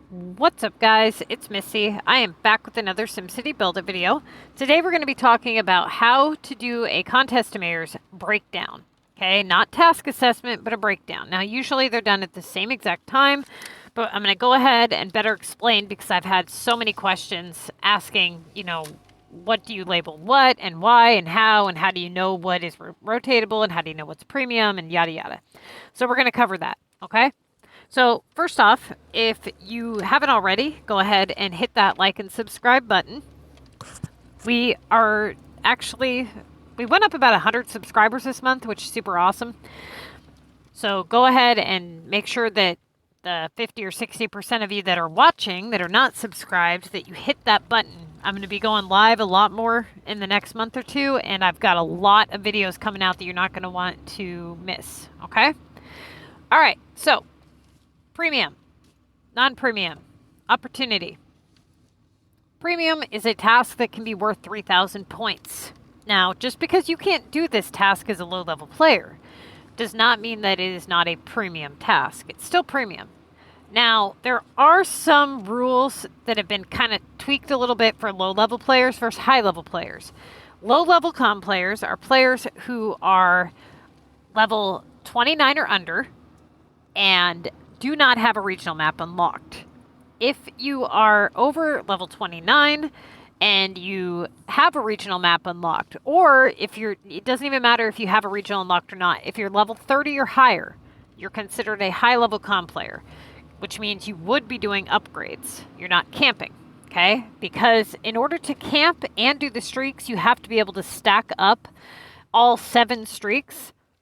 What's up guys, it's Missy. I am back with another SimCity BuildIt video. Today we're going to be talking about how to do a contest estimator's breakdown. Okay, not task assessment, but a breakdown. Now usually they're done at the same exact time, but I'm going to go ahead and better explain because I've had so many questions asking, what do you label what and why and how do you know what is rotatable and how do you know what's premium and yada yada. So we're going to cover that, okay? So first off, if you haven't already, go ahead and hit that like and subscribe button. We went up about 100 subscribers this month, which is super awesome. So go ahead and make sure that the 50 or 60% of you that are watching that are not subscribed, that you hit that button. I'm going to be going live a lot more in the next month or two, and I've got a lot of videos coming out that you're not going to want to miss, okay? All right, so premium, non-premium, opportunity. Premium is a task that can be worth 3,000 points. Now, just because you can't do this task as a low-level player does not mean that it is not a premium task. It's still premium. Now, there are some rules that have been kind of tweaked a little bit for low-level players versus high-level players. Low-level CoM players are players who are level 29 or under and do not have a regional map unlocked. If you are over level 29 and you have a regional map unlocked, or it doesn't even matter if you have a regional unlocked or not. If you're level 30 or higher, you're considered a high-level CoM player, which means you would be doing upgrades. You're not camping, okay? Because in order to camp and do the streaks, you have to be able to stack up all 7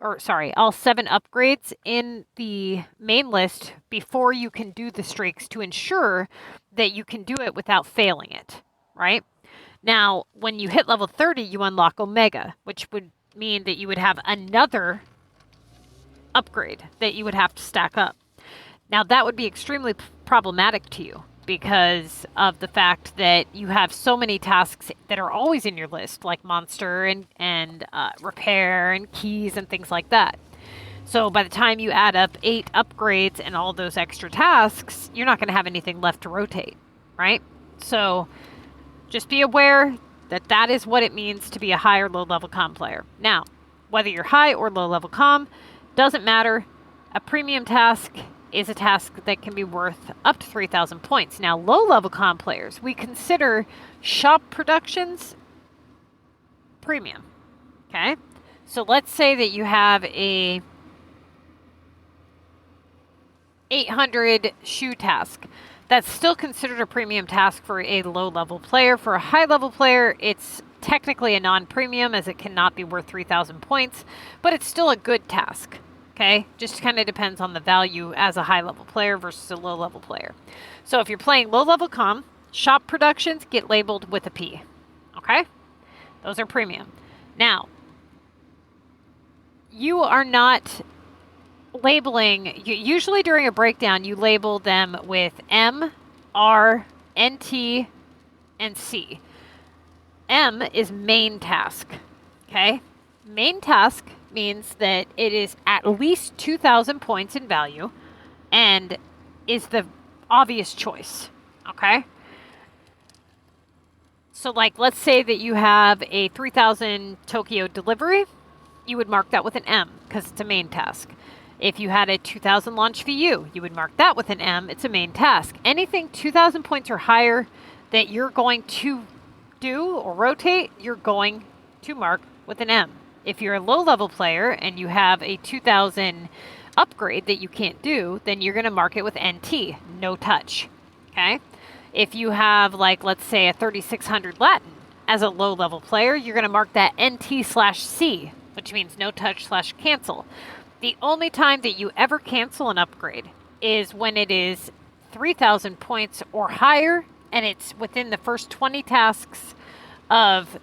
upgrades in the main list before you can do the streaks to ensure that you can do it without failing it, right? Now, when you hit level 30, you unlock Omega, which would mean that you would have another upgrade that you would have to stack up. Now, that would be extremely problematic to you because of the fact that you have so many tasks that are always in your list, like monster and repair and keys and things like that. So by the time you add up 8 upgrades and all those extra tasks, you're not going to have anything left to rotate, right? So just be aware that that is what it means to be a high or low-level CoM player. Now, whether you're high or low-level CoM, doesn't matter. A premium task is a task that can be worth up to 3,000 points. Now, low-level CoM players, we consider shop productions premium, okay? So let's say that you have a 800 shoe task. That's still considered a premium task for a low-level player. For a high-level player, it's technically a non-premium as it cannot be worth 3,000 points, but it's still a good task. Okay, just kind of depends on the value as a high-level player versus a low-level player. So if you're playing low-level CoM, shop productions get labeled with a P. Okay, those are premium. Now, you are not labeling, usually during a breakdown, you label them with M, R, NT, and C. M is main task. Okay, main task means that it is at least 2,000 points in value and is the obvious choice, okay? So like, let's say that you have a 3,000 Tokyo delivery, you would mark that with an M because it's a main task. If you had a 2,000 launch VU, you would mark that with an M, it's a main task. Anything 2,000 points or higher that you're going to do or rotate, you're going to mark with an M. If you're a low-level player and you have a 2,000 upgrade that you can't do, then you're going to mark it with NT, no touch, okay? If you have, like, let's say a 3,600 Latin as a low-level player, you're going to mark that NT/C, which means no touch/cancel. The only time that you ever cancel an upgrade is when it is 3,000 points or higher and it's within the first 20 tasks of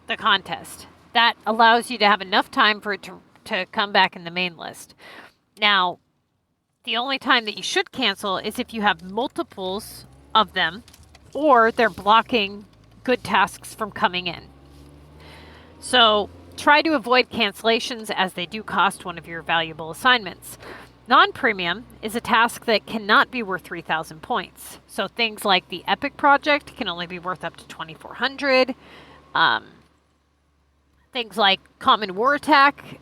the contest. That allows you to have enough time for it to come back in the main list. Now, the only time that you should cancel is if you have multiples of them or they're blocking good tasks from coming in. So try to avoid cancellations as they do cost one of your valuable assignments. Non-premium is a task that cannot be worth 3,000 points. So things like the Epic project can only be worth up to 2,400. Things like Common War Attack.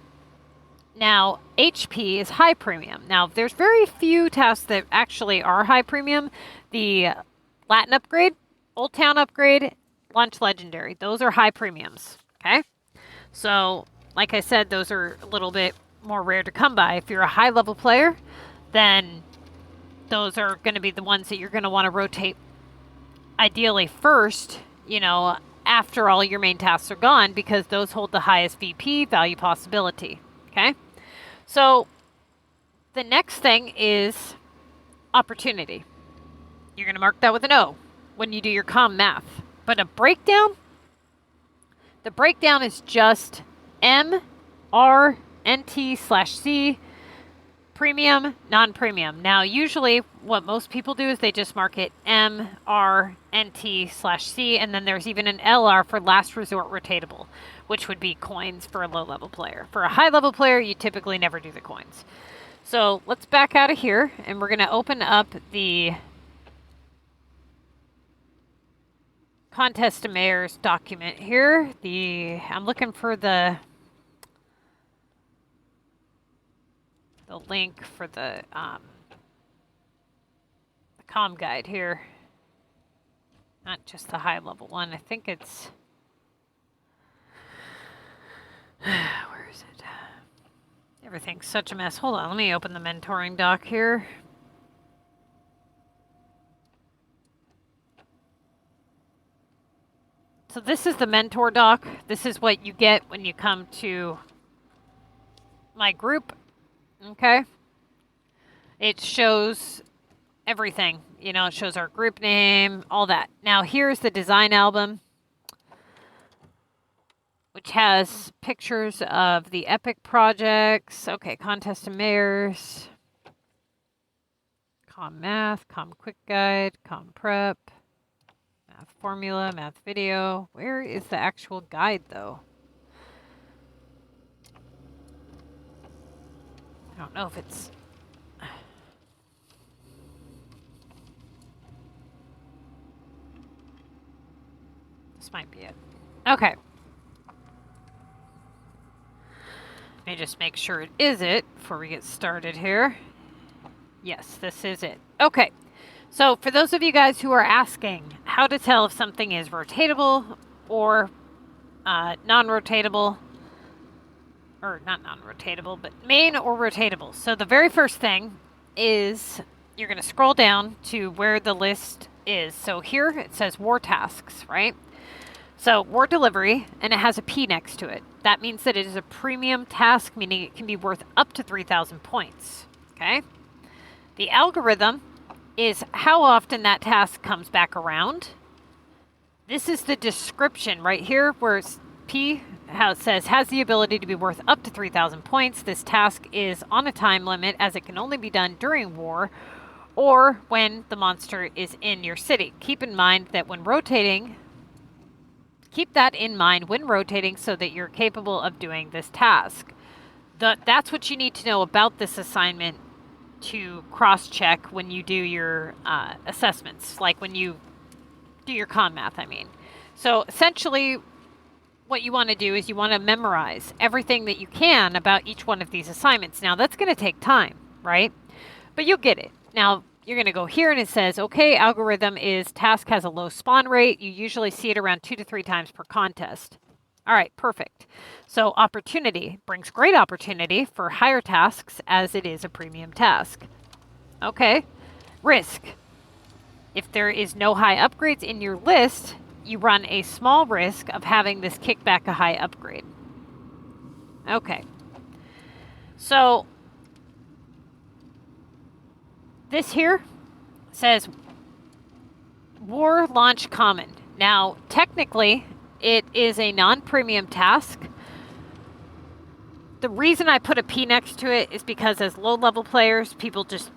Now, HP is high premium. Now, there's very few tasks that actually are high premium. The Latin upgrade, Old Town upgrade, Lunch Legendary. Those are high premiums, okay? So, like I said, those are a little bit more rare to come by. If you're a high-level player, then those are going to be the ones that you're going to want to rotate ideally first, you know, after all your main tasks are gone, because those hold the highest VP value possibility, okay? So the next thing is opportunity. You're going to mark that with an O when you do your CoM math. But a breakdown, the breakdown is just MRNT/C, premium, non-premium. Now, usually what most people do is they just mark it MRNT/C, and then there's even an LR for last resort rotatable, which would be coins for a low-level player. For a high-level player, you typically never do the coins. So let's back out of here, and we're going to open up the Contest of Mayors document here. I'm looking for the link for the CoM guide here. Not just the high-level one. I think it's... Where is it? Everything's such a mess. Hold on, let me open the mentoring doc here. So this is the mentor doc. This is what you get when you come to my group. Okay. It shows everything. You know, it shows our group name, all that. Now here's the design album, which has pictures of the Epic projects. Okay, Contest of Mayors, CoM Math, CoM Quick Guide, CoM Prep, Math Formula, Math Video. Where is the actual guide, though? I don't know if it's... This might be it. Okay. Let me just make sure it is it before we get started here. Yes, this is it. Okay. So for those of you guys who are asking how to tell if something is rotatable or non-rotatable, or not non-rotatable, but main or rotatable. So the very first thing is you're going to scroll down to where the list is. So here it says war tasks, right? So war delivery, and it has a P next to it. That means that it is a premium task, meaning it can be worth up to 3,000 points, okay? The algorithm is how often that task comes back around. This is the description right here where it's P, how it says, has the ability to be worth up to 3,000 points. This task is on a time limit as it can only be done during war or when the monster is in your city. Keep in mind that when rotating, keep that in mind when rotating so that you're capable of doing this task. That's what you need to know about this assignment to cross-check when you do your assessments, like when you do your CoM math, I mean. So essentially, what you want to do is you want to memorize everything that you can about each one of these assignments. Now, that's going to take time, right? But you'll get it. Now, you're going to go here and it says, okay, algorithm is task has a low spawn rate. You usually see it around 2 to 3 times per contest. All right, perfect. So opportunity brings great opportunity for higher tasks as it is a premium task. Okay, risk. If there is no high upgrades in your list, you run a small risk of having this kick back a high upgrade. Okay. So this here says War Launch Common. Now, technically, it is a non-premium task. The reason I put a P next to it is because as low-level players, people just,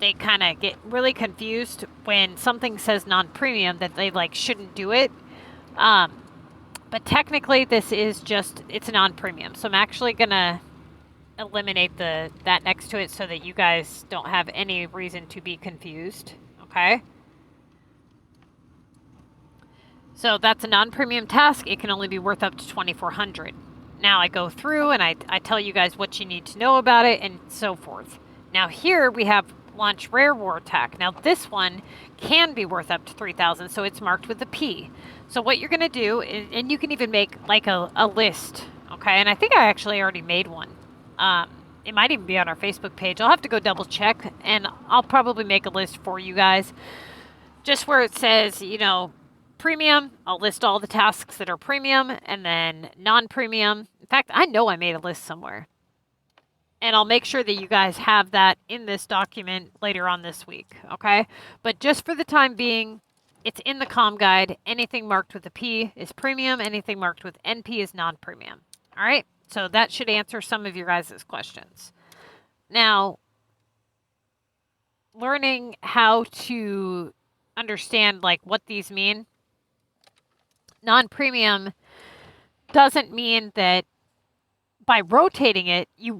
they kind of get really confused when something says non-premium that they like shouldn't do it. But technically, this is just, it's a non-premium. So I'm actually going to eliminate that next to it so that you guys don't have any reason to be confused. Okay. So that's a non-premium task. It can only be worth up to 2,400. Now I go through and I tell you guys what you need to know about it and so forth. Now here we have launch rare war attack. Now this one can be worth up to 3,000, so it's marked with a P. So what you're going to do, and you can even make like a list, okay? And I think I actually already made one. It might even be on our Facebook page. I'll have to go double check, and I'll probably make a list for you guys. Just where it says, you know, premium, I'll list all the tasks that are premium, and then non-premium. In fact, I know I made a list somewhere. And I'll make sure that you guys have that in this document later on this week, okay? But just for the time being, it's in the CoM guide. Anything marked with a P is premium. Anything marked with NP is non-premium, all right? So that should answer some of your guys' questions. Now, learning how to understand like what these mean. Non-premium doesn't mean that by rotating it, it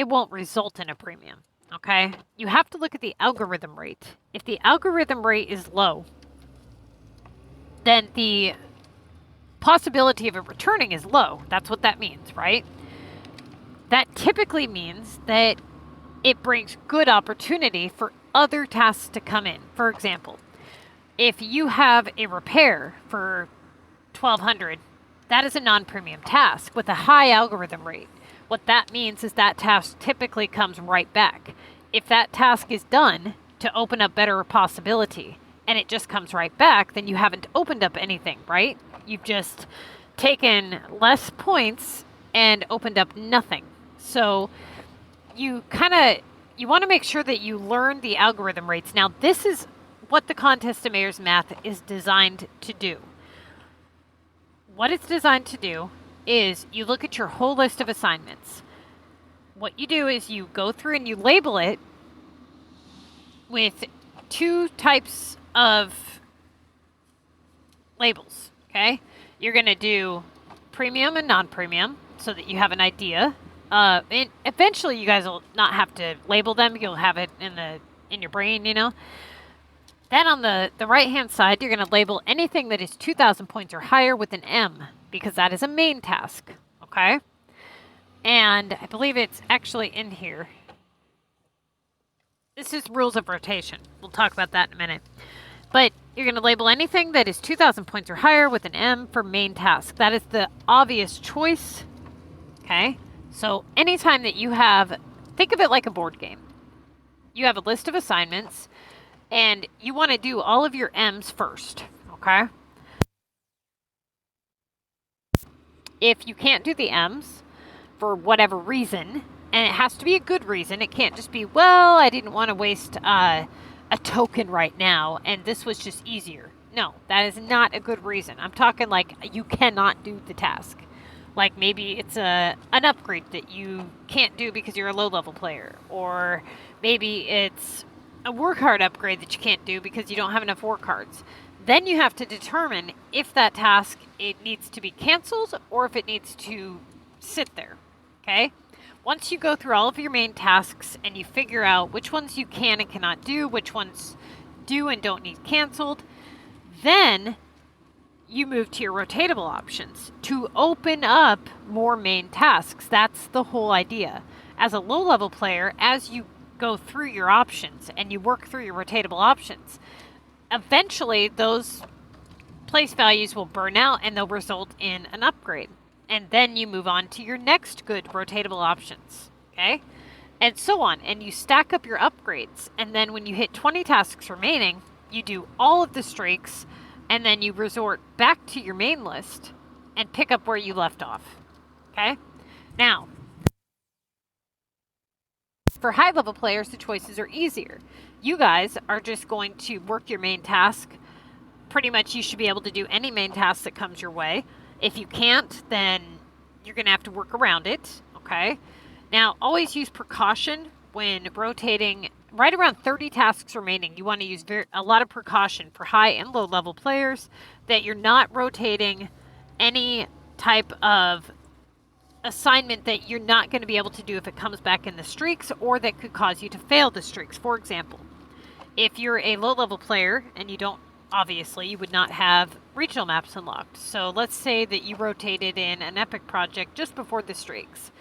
won't result in a premium, okay? You have to look at the algorithm rate. If the algorithm rate is low, then the possibility of it returning is low. That's what that means, right? That typically means that it brings good opportunity for other tasks to come in. For example, if you have a repair for 1,200, that is a non-premium task with a high algorithm rate. What that means is that task typically comes right back. If that task is done to open up better possibility and it just comes right back, then you haven't opened up anything, right? You've just taken less points and opened up nothing. So you want to make sure that you learn the algorithm rates. Now, this is what the Contest of Mayors math is designed to do. What it's designed to do is you look at your whole list of assignments. What you do is you go through and you label it with two types of labels, okay? You're going to do premium and non-premium so that you have an idea. And eventually you guys will not have to label them. You'll have it in your brain, you know. Then on the right-hand side, you're going to label anything that is 2,000 points or higher with an M, because that is a main task, okay? And I believe it's actually in here. This is rules of rotation. We'll talk about that in a minute. But you're going to label anything that is 2,000 points or higher with an M for main task. That is the obvious choice, okay? So anytime that you have, think of it like a board game. You have a list of assignments, and you want to do all of your M's first, okay? If you can't do the M's for whatever reason, and it has to be a good reason, it can't just be, well, I didn't want to waste a token right now, and this was just easier. No, that is not a good reason. I'm talking like you cannot do the task. Like maybe it's an upgrade that you can't do because you're a low-level player, or maybe it's a war card upgrade that you can't do because you don't have enough war cards. Then you have to determine if that task, it needs to be canceled or if it needs to sit there, okay? Once you go through all of your main tasks and you figure out which ones you can and cannot do, which ones do and don't need canceled, then you move to your rotatable options to open up more main tasks. That's the whole idea. As a low-level player, as you go through your options and you work through your rotatable options, eventually those place values will burn out and they'll result in an upgrade. And then you move on to your next good rotatable options, okay? And so on. And you stack up your upgrades. And then when you hit 20 tasks remaining, you do all of the streaks, and then you resort back to your main list and pick up where you left off, okay? Now, for high-level players, the choices are easier. You guys are just going to work your main task. Pretty much you should be able to do any main task that comes your way. If you can't, then you're going to have to work around it, okay? Now, always use precaution when rotating. Right around 30 tasks remaining, you want to use a lot of precaution for high and low-level players that you're not rotating any type of assignment that you're not going to be able to do if it comes back in the streaks, or that could cause you to fail the streaks. For example, if you're a low-level player and you don't, obviously, you would not have regional maps unlocked. So let's say that you rotated in an epic project just before the streaks,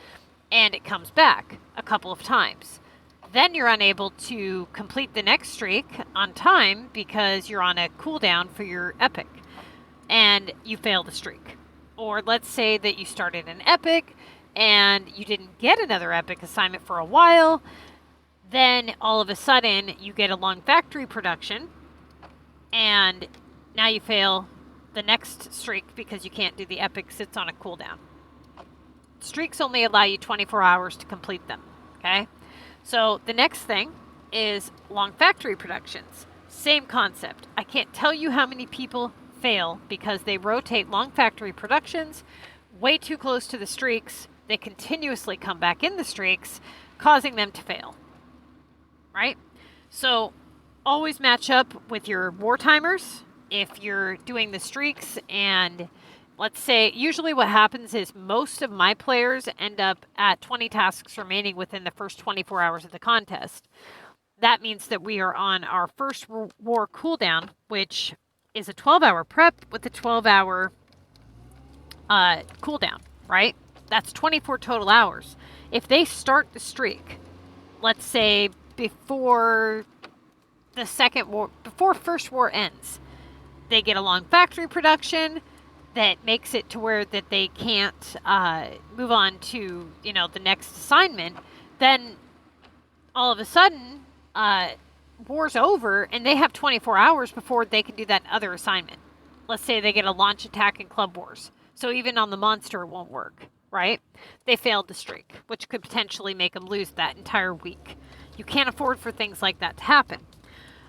and it comes back a couple of times. Then you're unable to complete the next streak on time because you're on a cooldown for your epic, and you fail the streak. Or let's say that you started an epic and you didn't get another epic assignment for a while. Then all of a sudden you get a long factory production and now you fail the next streak because you can't do the epic, sits on a cooldown. Streaks only allow you 24 hours to complete them, okay? So the next thing is long factory productions. Same concept. I can't tell you how many people fail because they rotate long factory productions way too close to the streaks. They continuously come back in the streaks, causing them to fail, right? So always match up with your war timers if you're doing the streaks. And let's say, usually what happens is most of my players end up at 20 tasks remaining within the first 24 hours of the contest. That means that we are on our first war cooldown, which is a 12-hour prep with a 12-hour cooldown, right? That's 24 total hours. If they start the streak, let's say before the second war, before first war ends, they get a long factory production that makes it to where that they can't move on to, you know, the next assignment. Then all of a sudden, war's over and they have 24 hours before they can do that other assignment. Let's say they get a launch attack in Club Wars. So even on the monster, it won't work, right? They failed the streak, which could potentially make them lose that entire week. You can't afford for things like that to happen.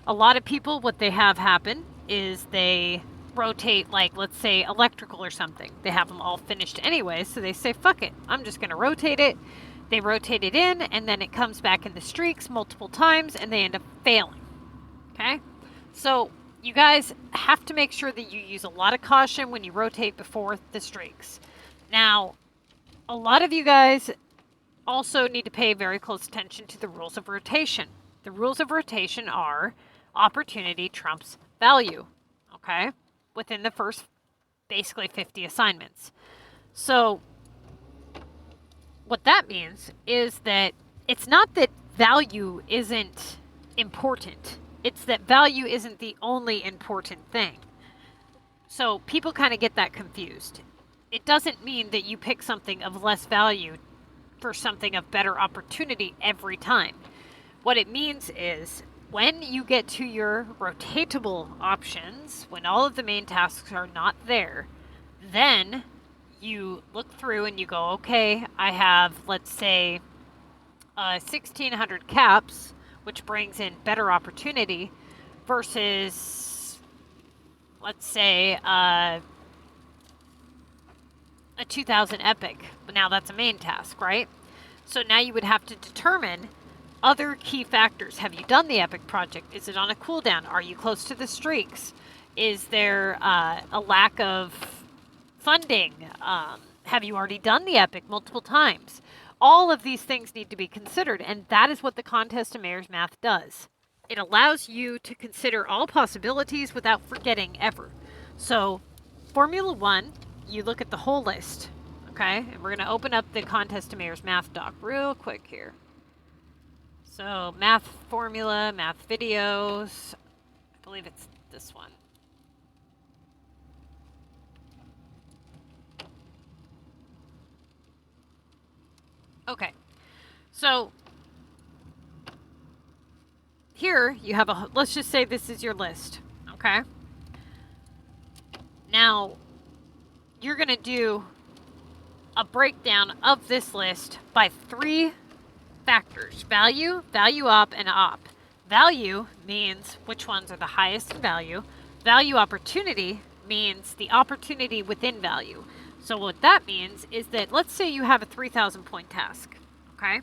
A lot of people, what they have happen is they rotate, like, let's say electrical or something. They have them all finished anyway, so they say, fuck it, I'm just going to rotate it. They rotate it in, and then it comes back in the streaks multiple times, and they end up failing, okay? So you guys have to make sure that you use a lot of caution when you rotate before the streaks. Now, a lot of you guys also need to pay very close attention to the rules of rotation. The rules of rotation are opportunity trumps value, okay? Within the first, basically 50 assignments. So what that means is that it's not that value isn't important. It's that value isn't the only important thing. So people kind of get that confused. It doesn't mean that you pick something of less value for something of better opportunity every time. What it means is when you get to your rotatable options, when all of the main tasks are not there, then you look through and you go, okay, I have, let's say, 1,600 caps, which brings in better opportunity, versus, let's say, a 2,000 epic. But now that's a main task, right? So now you would have to determine other key factors. Have you done the epic project? Is it on a cooldown? Are you close to the streaks? Is there a lack of funding? Have you already done the epic multiple times? All of these things need to be considered, and that is what the Contest of Mayor's Math does. It allows you to consider all possibilities without forgetting ever. So, Formula 1, you look at the whole list, okay? And we're going to open up the Contest of Mayor's Math doc real quick here. So, math formula, math videos, I believe it's this one. Okay, so here you have a, let's just say this is your list, okay? Now, you're going to do a breakdown of this list by 3 factors: value, value op, and op. Value means which ones are the highest in value. Value opportunity means the opportunity within value. So what that means is that, let's say you have a 3,000 point task, okay?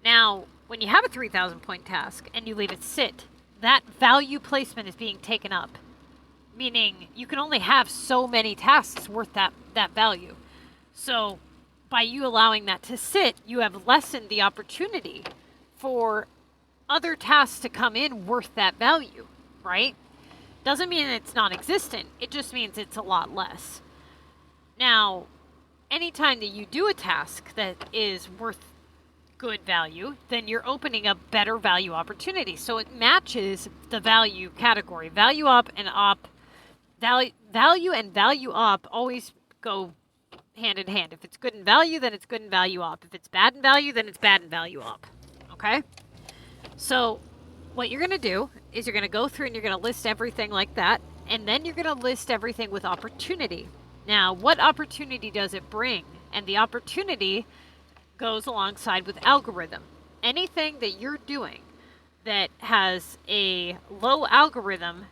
Now, when you have a 3,000 point task and you leave it sit, that value placement is being taken up, meaning you can only have so many tasks worth that value. So by you allowing that to sit, you have lessened the opportunity for other tasks to come in worth that value, right? Doesn't mean it's non-existent. It just means it's a lot less. Now, anytime that you do a task that is worth good value, then you're opening up better value opportunities. So it matches the value category. Value up and op, value and value up always go hand in hand. If it's good in value, then it's good in value up. If it's bad in value, then it's bad in value up. Okay? So what you're going to do is you're going to go through and you're going to list everything like that. And then you're going to list everything with opportunity. Now, what opportunity does it bring? And the opportunity goes alongside with algorithm. Anything that you're doing that has a low algorithm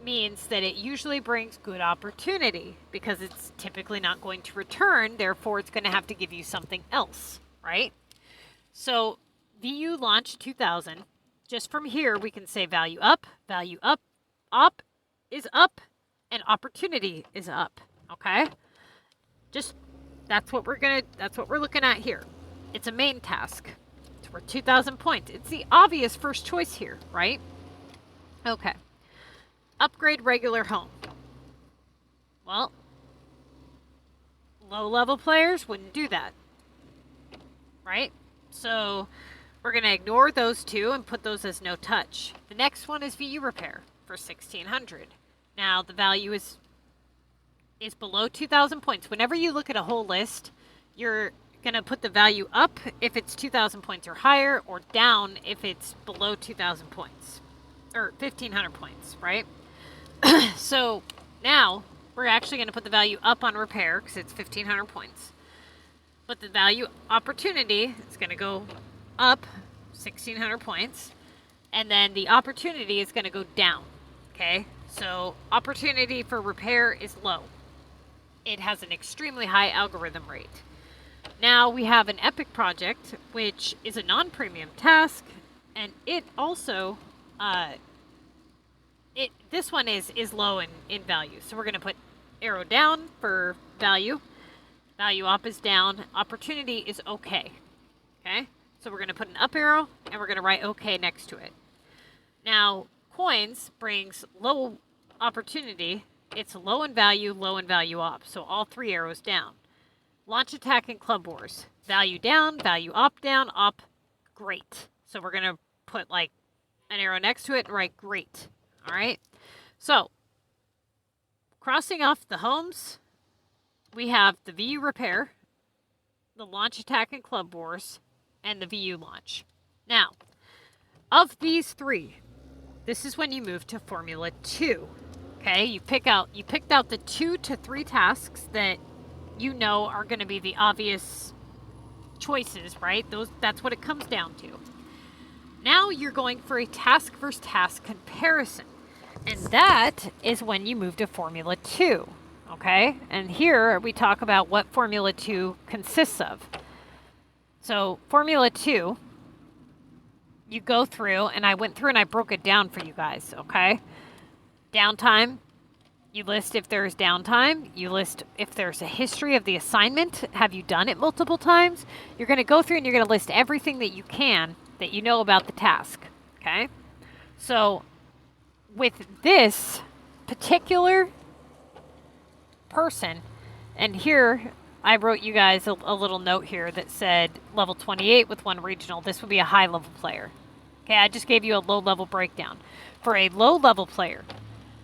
means that it usually brings good opportunity because it's typically not going to return. Therefore, it's going to have to give you something else, right? So VU launch 2000. Just from here, we can say value up, op is up, and opportunity is up. Okay? Just that's what we're looking at here. It's a main task. It's worth 2,000 points. It's the obvious first choice here, right? Okay. Upgrade regular home. Well, low-level players wouldn't do that, right? So we're going to ignore those two and put those as no touch. The next one is VU repair for 1,600. Now, the value is below 2,000 points. Whenever you look at a whole list, you're going to put the value up if it's 2,000 points or higher, or down if it's below 2,000 points, or 1,500 points, right? So now we're actually going to put the value up on repair because it's 1,500 points. But the value opportunity is going to go up 1,600 points. And then the opportunity is going to go down. Okay? So opportunity for repair is low. It has an extremely high algorithm rate. Now we have an epic project, which is a non-premium task. And it also... this one is low in value. So we're going to put arrow down for value. Value up is down. Opportunity is okay. Okay? So we're going to put an up arrow and we're going to write okay next to it. Now, coins brings low opportunity. It's low in value up. So all three arrows down. Launch attack and club wars. Value down, value up, great. So we're going to put like an arrow next to it and write great. All right, so crossing off the homes, we have the VU repair, the launch attack and club wars, and the VU launch. Now, of these three, this is when you move to Formula 2. Okay, you picked out the 2 to 3 tasks that you know are going to be the obvious choices, right? That's what it comes down to. Now you're going for a task versus task comparison. And that is when you move to Formula 2, okay? And here we talk about what Formula 2 consists of. So Formula 2, you go through, and I went through and I broke it down for you guys, okay? Downtime, you list if there's downtime. You list if there's a history of the assignment. Have you done it multiple times? You're going to go through and you're going to list everything that you can that you know about the task, okay? So with this particular person, and here I wrote you guys a little note here that said level 28 with 1 regional. This would be a high level player. Okay, I just gave you a low level breakdown. For a low level player,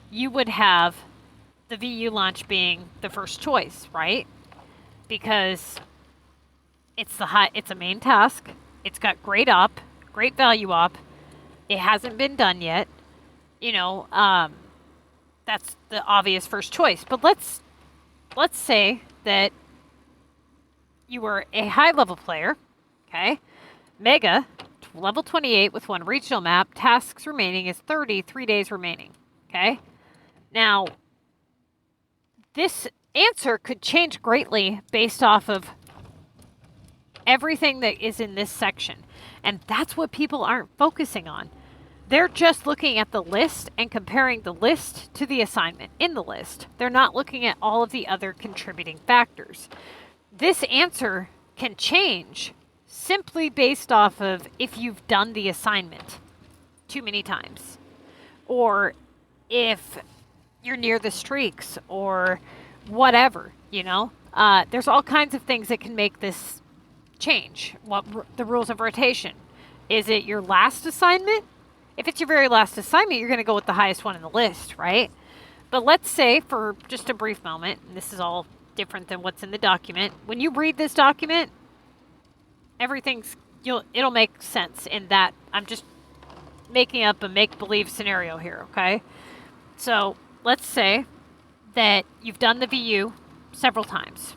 you would have the VU launch being the first choice, right? Because it's a main task. It's got great op, great value op. It hasn't been done yet. You know, that's the obvious first choice. But let's say that you were a high-level player, okay? Mega, level 28 with 1 regional map. Tasks remaining is 30, 3 days remaining, okay? Now, this answer could change greatly based off of everything that is in this section. And that's what people aren't focusing on. They're just looking at the list and comparing the list to the assignment in the list. They're not looking at all of the other contributing factors. this answer can change simply based off of if you've done the assignment too many times, or if you're near the streaks, or whatever, you know? There's all kinds of things that can make this change. What the rules of rotation. Is it your last assignment? If it's your very last assignment, you're going to go with the highest one in the list, right? But let's say for just a brief moment, and this is all different than what's in the document. When you read this document, it'll make sense in that I'm just making up a make-believe scenario here, okay? So let's say that you've done the VU several times,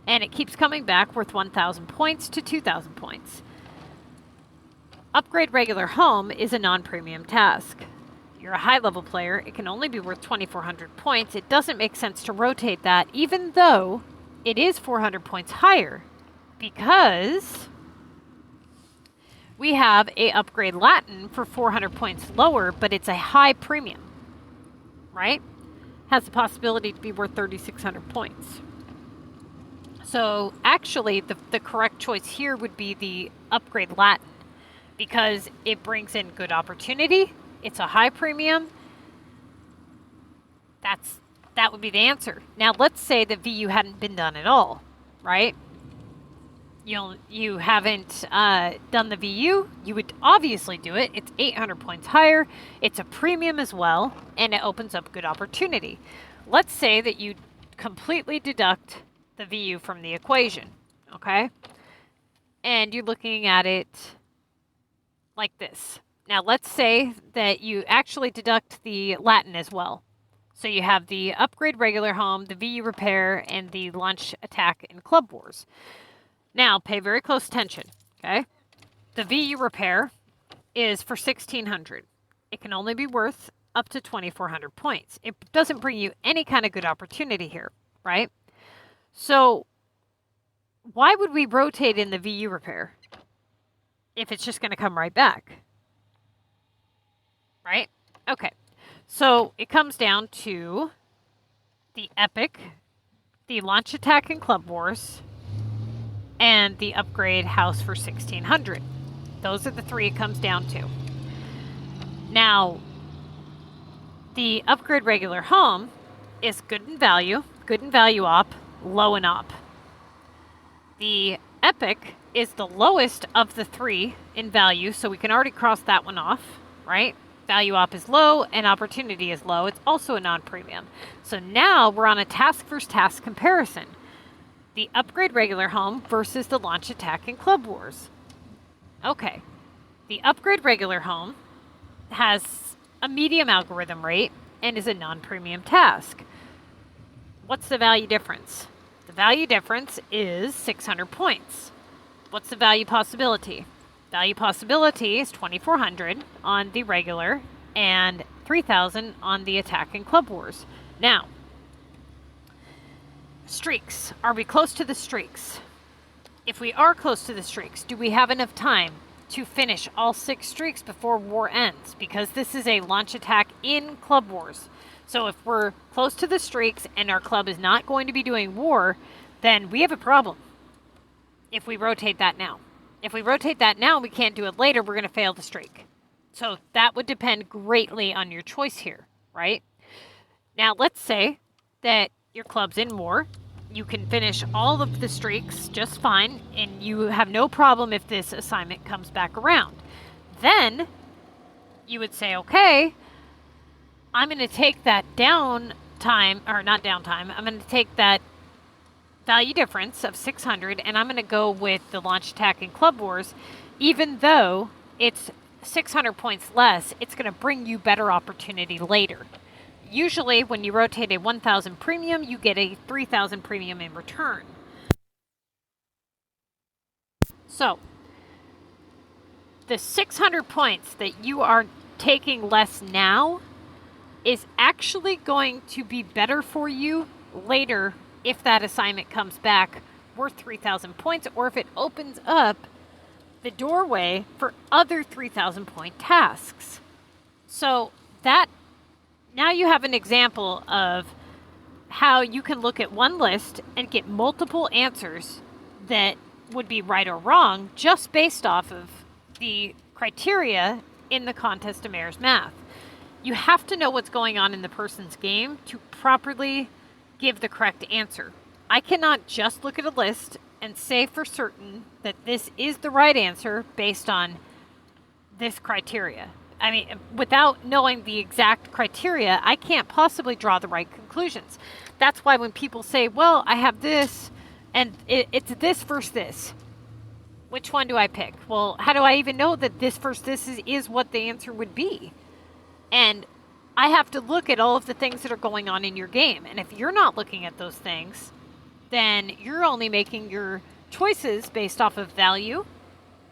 and it keeps coming back worth 1,000 points to 2,000 points. Upgrade regular home is a non-premium task. You're a high-level player. It can only be worth 2,400 points. It doesn't make sense to rotate that, even though it is 400 points higher, because we have a upgrade Latin for 400 points lower, but it's a high premium, right? Has the possibility to be worth 3,600 points. So actually, the correct choice here would be the upgrade Latin, because it brings in good opportunity. It's a high premium. That would be the answer. Now, let's say the VU hadn't been done at all, right? You haven't done the VU. You would obviously do it. It's 800 points higher. It's a premium as well, and it opens up good opportunity. Let's say that you completely deduct the VU from the equation, okay? And you're looking at it like this. Now, let's say that you actually deduct the Latin as well. So you have the upgrade regular home, the VU repair, and the launch attack in Club Wars. Now, pay very close attention, okay? The VU repair is for 1,600. It can only be worth up to 2,400 points. It doesn't bring you any kind of good opportunity here, right? So why would we rotate in the VU repair if it's just going to come right back, right? Okay, so it comes down to the epic, the launch attack in Club Wars, and the upgrade house for 1,600. Those are the three it comes down to. Now, the upgrade regular home is good in value op, low in op. The epic is the lowest of the three in value, so we can already cross that one off, right? Value op is low and opportunity is low. It's also a non-premium. So now we're on a task versus task comparison. The upgrade regular home versus the launch attack in Club Wars. Okay, the upgrade regular home has a medium algorithm rate and is a non-premium task. What's the value difference? The value difference is 600 points. What's the value possibility? Value possibility is 2,400 on the regular and 3,000 on the attack in Club Wars. Now, streaks. Are we close to the streaks? If we are close to the streaks, do we have enough time to finish all 6 streaks before war ends? Because this is a launch attack in Club Wars. So if we're close to the streaks and our club is not going to be doing war, then we have a problem if we rotate that now. If we rotate that now and we can't do it later, we're going to fail the streak. So that would depend greatly on your choice here, right? Now, let's say that your club's in war. You can finish all of the streaks just fine, and you have no problem if this assignment comes back around. Then you would say, okay, I'm going to take that downtime, or not downtime, I'm going to take that value difference of 600, and I'm going to go with the launch attack in Club Wars. Even though it's 600 points less, it's going to bring you better opportunity later. Usually, when you rotate a 1,000 premium, you get a 3,000 premium in return. So, the 600 points that you are taking less now is actually going to be better for you later if that assignment comes back worth 3,000 points, or if it opens up the doorway for other 3,000 point tasks. So that, now you have an example of how you can look at one list and get multiple answers that would be right or wrong just based off of the criteria in the contest of Mayor's Math. You have to know what's going on in the person's game to properly give the correct answer. I cannot just look at a list and say for certain that this is the right answer based on this criteria. I mean, without knowing the exact criteria, I can't possibly draw the right conclusions. That's why when people say, well, I have this, and it's this versus this, which one do I pick? Well, how do I even know that this versus this is what the answer would be? And I have to look at all of the things that are going on in your game. And if you're not looking at those things, then you're only making your choices based off of value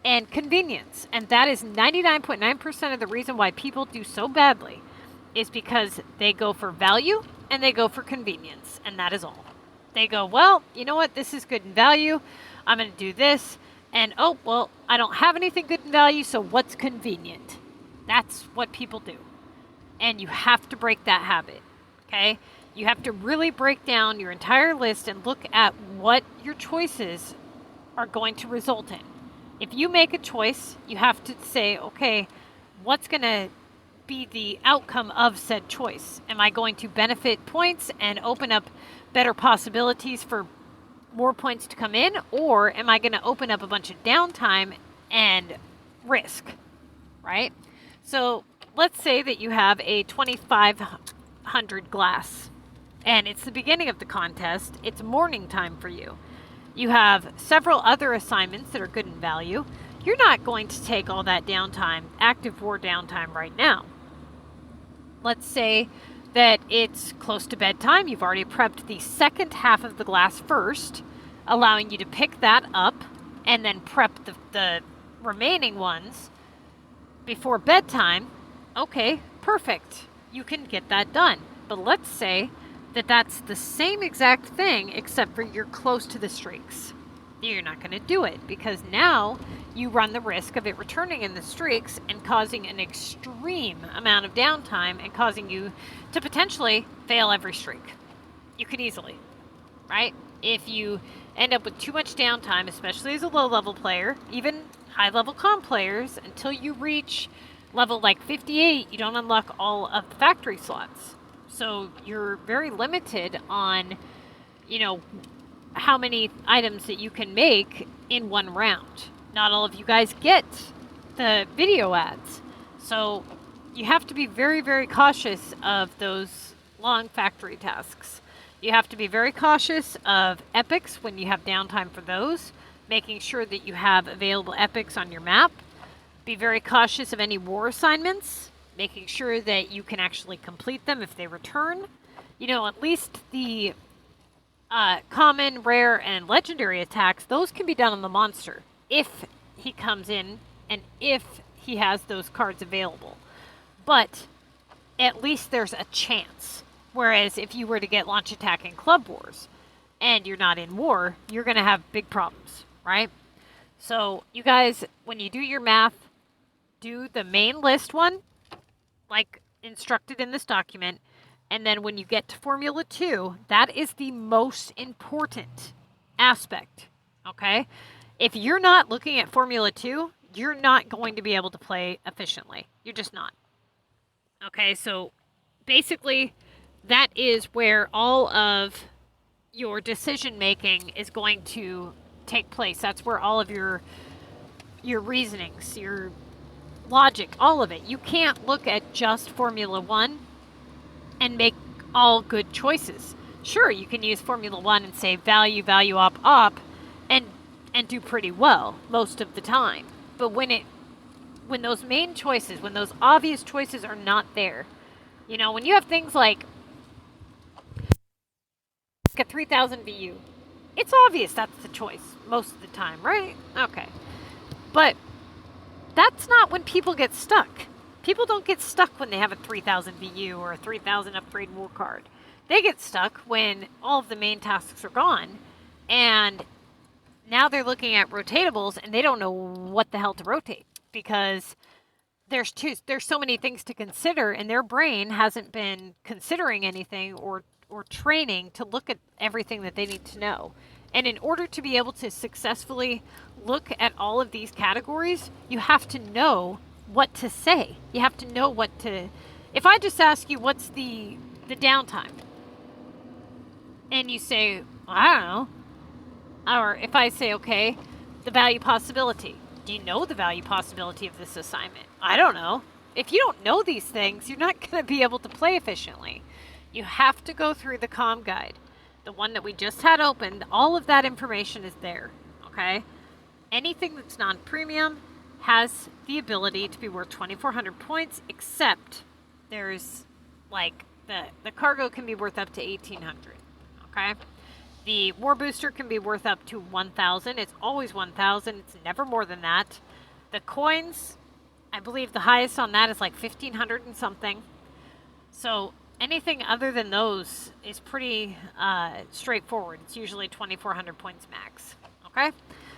and convenience. And that is 99.9% of the reason why people do so badly is because they go for value and they go for convenience. And that is all. They go, well, you know what? This is good in value. I'm going to do this. And, oh, well, I don't have anything good in value, so what's convenient? That's what people do. And you have to break that habit, okay? You have to really break down your entire list and look at what your choices are going to result in. If you make a choice, you have to say, okay, what's going to be the outcome of said choice? Am I going to benefit points and open up better possibilities for more points to come in? Or am I going to open up a bunch of downtime and risk, right? So let's say that you have a 2,500 glass and it's the beginning of the contest. It's morning time for you. You have several other assignments that are good in value. You're not going to take all that downtime, active war downtime right now. Let's say that it's close to bedtime. You've already prepped the second half of the glass first, allowing you to pick that up and then prep the remaining ones before bedtime. Okay, perfect. You can get that done. But let's say that that's the same exact thing except for you're close to the streaks. You're not going to do it because now you run the risk of it returning in the streaks and causing an extreme amount of downtime and causing you to potentially fail every streak. You could easily, right? If you end up with too much downtime, especially as a low-level player, even high-level CoM players, until you reach level like 58, you don't unlock all of the factory slots. So you're very limited on, you know, how many items that you can make in one round. Not all of you guys get the video ads. So you have to be very, very cautious of those long factory tasks. You have to be very cautious of epics when you have downtime for those, making sure that you have available epics on your map. Be very cautious of any war assignments, making sure that you can actually complete them if they return. You know, at least the common, rare, and legendary attacks, those can be done on the monster if he comes in and if he has those cards available. But at least there's a chance. Whereas if you were to get launch attack in Club Wars and you're not in war, you're going to have big problems, right? So you guys, when you do your math, do the main list one, like instructed in this document. And then when you get to Formula 2, that is the most important aspect, okay? If you're not looking at Formula 2, you're not going to be able to play efficiently. You're just not. Okay, so basically that is where all of your decision making is going to take place. That's where all of your reasonings, your logic, all of it. You can't look at just Formula 1 and make all good choices. Sure, you can use Formula 1 and say value, value, op, and do pretty well most of the time. But when those main choices, when those obvious choices are not there, you know, when you have things like a 3000 VU, it's obvious that's the choice most of the time, right? Okay. But that's not when people get stuck. People don't get stuck when they have a 3000 VU or a 3000 upgrade war card. They get stuck when all of the main tasks are gone and now they're looking at rotatables and they don't know what the hell to rotate because there's so many things to consider and their brain hasn't been considering anything or or training to look at everything that they need to know. And in order to be able to successfully look at all of these categories, you have to know what to say. You have to know what to... If I just ask you what's the downtime, and you say, well, I don't know. Or if I say, okay, the value possibility. Do you know the value possibility of this assignment? I don't know. If you don't know these things, you're not going to be able to play efficiently. You have to go through the CoM guide. The one that we just had opened, all of that information is there, okay? Anything that's non-premium has the ability to be worth 2,400 points, except there's, like, the cargo can be worth up to 1,800, okay? The War Booster can be worth up to 1,000. It's always 1,000. It's never more than that. The coins, I believe the highest on that is like 1,500 and something. So anything other than those is pretty straightforward. It's usually 2,400 points max. Okay?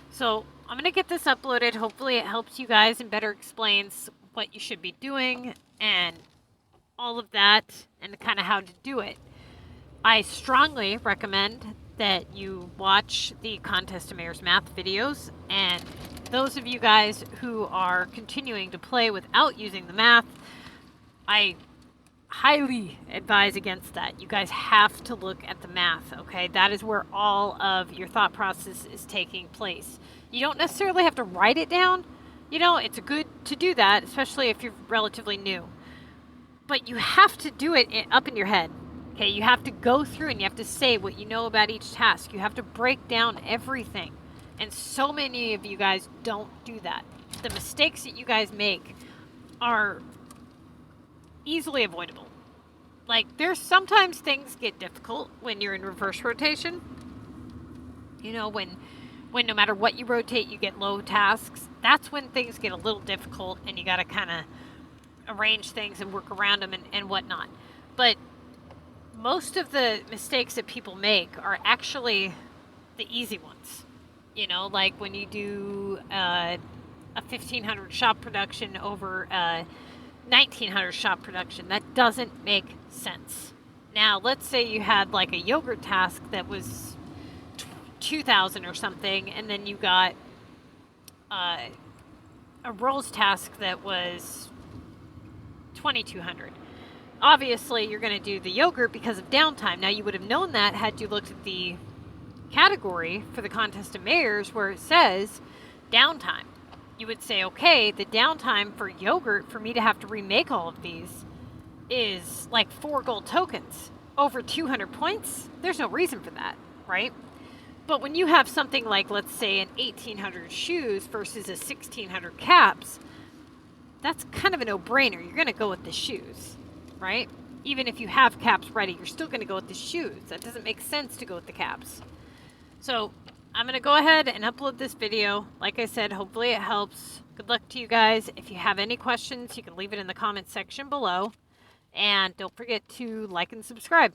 So I'm going to get this uploaded. Hopefully it helps you guys and better explains what you should be doing and all of that and kind of how to do it. I strongly recommend that you watch the Contest of Mayors math videos, and those of you guys who are continuing to play without using the math, I highly advise against that. You guys have to look at the math, okay? That is where all of your thought process is taking place. You don't necessarily have to write it down. You know, it's good to do that, especially if you're relatively new. But you have to do it up in your head. Okay, you have to go through and you have to say what you know about each task. You have to break down everything. And so many of you guys don't do that. The mistakes that you guys make are easily avoidable. Like, there's sometimes things get difficult when you're in reverse rotation. You know, when no matter what you rotate, you get low tasks. That's when things get a little difficult and you got to kind of arrange things and work around them and whatnot. But most of the mistakes that people make are actually the easy ones. You know, like when you do a 1,500 shop production over a 1,900 shop production. That doesn't make sense. Now, let's say you had like a yogurt task that was 2,000 or something, and then you got a rolls task that was 2,200. Obviously, you're going to do the yogurt because of downtime. Now, you would have known that had you looked at the category for the Contest of Mayors where it says downtime. You would say, okay, the downtime for yogurt for me to have to remake all of these is like 4 gold tokens. Over 200 points? There's no reason for that, right? But when you have something like, let's say, an 1,800 shoes versus a 1,600 caps, that's kind of a no-brainer. You're going to go with the shoes, right? Even if you have caps ready, you're still going to go with the shoes. That doesn't make sense to go with the caps. So I'm going to go ahead and upload this video. Like I said, hopefully it helps. Good luck to you guys. If you have any questions, you can leave it in the comment section below. And don't forget to like and subscribe.